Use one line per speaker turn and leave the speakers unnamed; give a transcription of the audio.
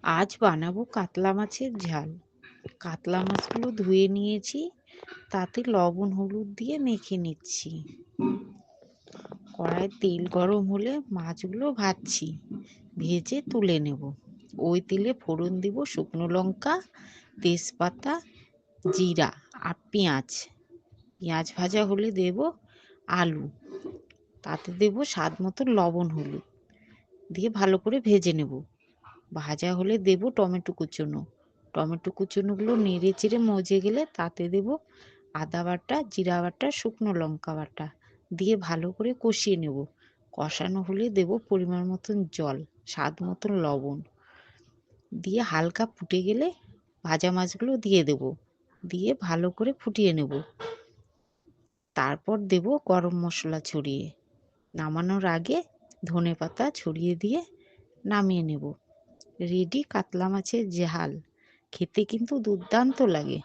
আজ বানাবো কাতলা মাছের ঝাল। কাতলা মাছগুলো ধুয়ে নিয়েছি, তাতে লবণ হলুদ দিয়ে মেখে নিচ্ছি। কড়াইয়ে তেল গরম হলে মাছগুলো ভাজছি, ভেজে তুলে নেব। ওই তেলে ফোড়ন দিব শুকনো লঙ্কা, তেজপাতা, জিরা আর পেঁয়াজ। পেঁয়াজ ভাজা হলে দেব আলু, তাতে দেব স্বাদ মতো লবণ হলুদ দিয়ে ভালো করে ভেজে নেব। ভাজা হলে দেব টমেটো কুচনো। টমেটো কুচনোগুলো নেড়ে চেড়ে মজে গেলে তাতে দেব আদা বাটা, জিরা বাটা, শুকনো লঙ্কা বাটা দিয়ে ভালো করে কষিয়ে নেব। কষানো হলে দেব পরিমাণ মতন জল, স্বাদ মতন লবণ দিয়ে হালকা ফুটে গেলে ভাজা মাছগুলো দিয়ে দেব, দিয়ে ভালো করে ফুটিয়ে নেব। তারপর দেব গরম মশলা ছড়িয়ে, নামানোর আগে ধনেপাতা ছড়িয়ে দিয়ে নামিয়ে নেব। রেডি কাতলা মাছের ঝাল। খেতে কিন্তু দুর্দান্ত লাগে।